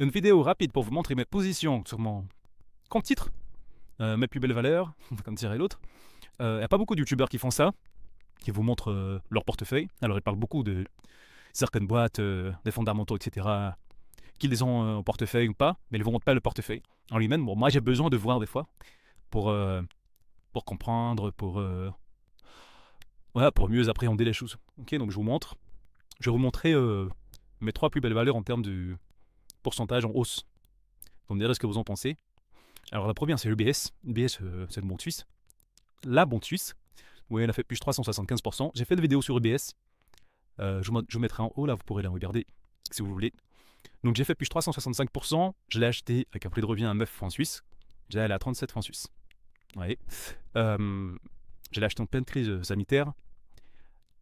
Une vidéo rapide pour vous montrer mes positions sur mon compte titre, mes plus belles valeurs, comme dirait l'autre. Il n'y a pas beaucoup de youtubeurs qui font ça, qui vous montrent leur portefeuille. Alors ils parlent beaucoup de certaines boîtes, des fondamentaux, etc., qu'ils les ont au portefeuille ou pas, mais ils ne vous montrent pas le portefeuille en lui-même. Bon, moi j'ai besoin de voir des fois pour, euh, pour comprendre, voilà, pour mieux appréhender les choses. Ok, donc je vous montre. Je vais vous montrer mes trois plus belles valeurs en termes de pourcentage en hausse. Vous me direz ce que vous en pensez. Alors la première c'est l'UBS. UBS c'est le bond suisse. La bonde suisse. Oui, elle a fait plus 375%. J'ai fait une vidéo sur UBS. Je vous mettrai en haut là, vous pourrez la regarder si vous voulez. Donc j'ai fait plus 365%. Je l'ai acheté avec un prix de revient à 9 francs suisses. J'ai allé à 37 francs suisses. Ouais. Je l'ai acheté en pleine crise sanitaire.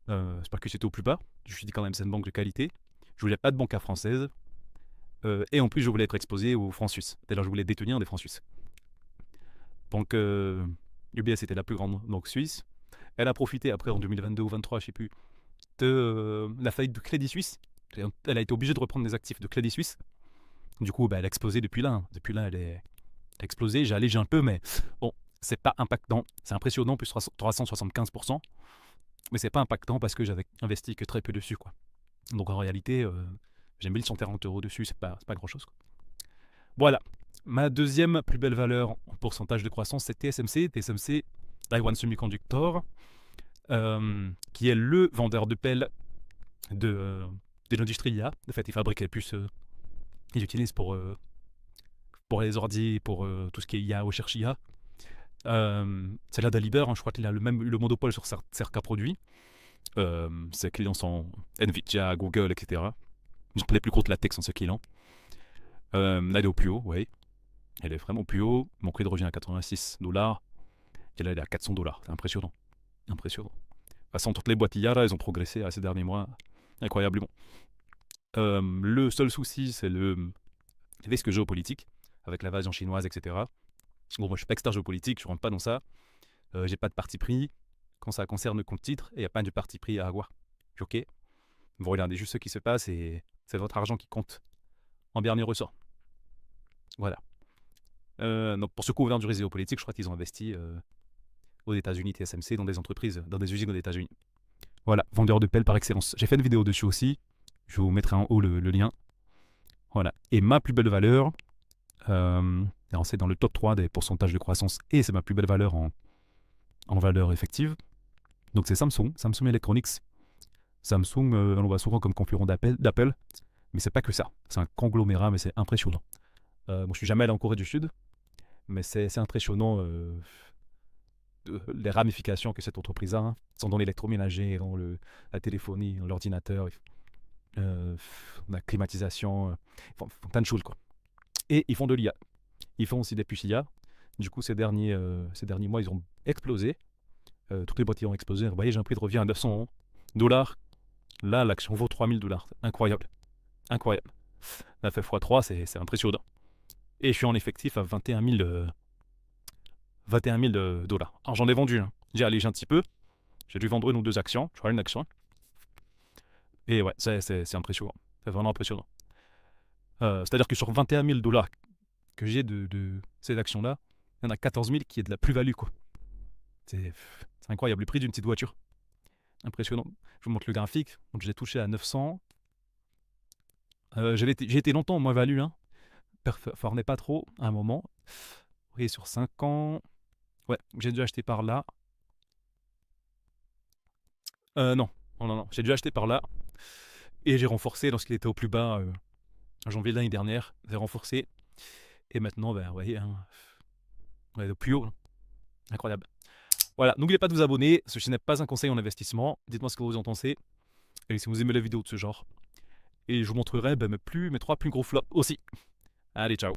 C'est pas que c'était au plus bas. Je me suis dit quand même c'est une banque de qualité. Je voulais pas de banque à française. Et en plus je voulais être exposé aux francs suisses. C'est-à-dire je voulais détenir des francs suisses. Donc UBS était la plus grande banque suisse. Elle a profité après en 2022 ou 2023, je sais plus, de la faillite de Crédit Suisse. Elle a été obligée de reprendre des actifs de Crédit Suisse. Du coup, elle a explosé depuis là. Depuis là, elle a explosé. J'ai allégé un peu, mais bon, c'est pas impactant. C'est impressionnant, plus 375%. Mais c'est pas impactant parce que j'avais investi que très peu dessus, quoi. Donc en réalité, j'ai 1140 € dessus, c'est pas grand chose, quoi. Voilà. Ma deuxième plus belle valeur en pourcentage de croissance, c'est TSMC. TSMC, Taiwan Semiconductor, qui est le vendeur de pelles de l'industrie IA. En fait, ils fabriquent les puces, ils utilisent pour les ordi, pour tout ce qui est IA, recherche IA. C'est là d'Aliber, je crois qu'il a le monopole sur certains produits. Ses clients sont Nvidia, Google, etc. Les plus gros de la tech sont ses clients. Là, elle est au plus haut, oui. Elle est vraiment au plus haut. Mon prix de revient à 86$. Et là, elle est à 400$. C'est impressionnant. Impressionnant. De toute façon, toutes les boîtes IA, là, elles ont progressé ces derniers mois incroyablement. Le seul souci, c'est le risque géopolitique, avec l'invasion chinoise, etc. Bon, moi, je suis pas expert géopolitique, je rentre pas dans ça. J'ai pas de parti pris. Quand ça concerne le compte titre, il n'y a pas de parti pris à avoir. Ok. Vous regardez juste ce qui se passe et c'est votre argent qui compte en dernier ressort. Voilà. Donc pour se couvrir du risque géopolitique, je crois qu'ils ont investi aux États-Unis, TSMC, dans des entreprises, dans des usines aux États-Unis. Voilà, vendeur de pelles par excellence. J'ai fait une vidéo dessus aussi. Je vous mettrai en haut le lien. Voilà. Et ma plus belle valeur, c'est dans le top 3 des pourcentages de croissance et c'est ma plus belle valeur en valeur effective. Donc c'est Samsung, Samsung Electronics. Samsung, on le voit souvent comme concurrent d'Apple, mais c'est pas que ça. C'est un conglomérat, mais c'est impressionnant. Moi, je suis jamais allé en Corée du Sud, mais c'est impressionnant les ramifications que cette entreprise a. Hein. Ils sont dans l'électroménager, dans la téléphonie, dans l'ordinateur, la climatisation, ils font plein de choses, quoi. Et ils font de l'IA. Ils font aussi des puces IA. Du coup, ces derniers mois, ils ont explosé. Toutes les boîtes ont explosé. Vous voyez, j'ai un prix de revient à 900$. Là, l'action vaut 3000$. Incroyable. Incroyable. Ça fait x3, c'est impressionnant. Et je suis en effectif à 21 000 $. Alors j'en ai vendu. Hein. J'ai allégé un petit peu. J'ai dû vendre une ou deux actions. Je crois une action. Et ouais, c'est impressionnant. C'est vraiment impressionnant. C'est-à-dire que sur 21 000$ que j'ai de ces actions-là, il y en a 14 000 qui est de la plus-value, quoi. C'est incroyable. Le prix d'une petite voiture. Impressionnant. Je vous montre le graphique. Donc j'ai touché à 900. J'ai été longtemps moins value. Hein. Performait pas trop à un moment. Vous voyez, sur 5 ans. Ouais, j'ai dû acheter par là. Non. Non. J'ai dû acheter par là. Et j'ai renforcé lorsqu'il était au plus bas en janvier de l'année dernière. J'ai renforcé. Et maintenant, vous voyez, hein, au plus haut. Hein. Incroyable. Voilà, n'oubliez pas de vous abonner. Ceci n'est pas un conseil en investissement. Dites-moi ce que vous en pensez. Et si vous aimez les vidéos de ce genre. Et je vous montrerai mes 3 plus gros flops aussi. Allez, ciao.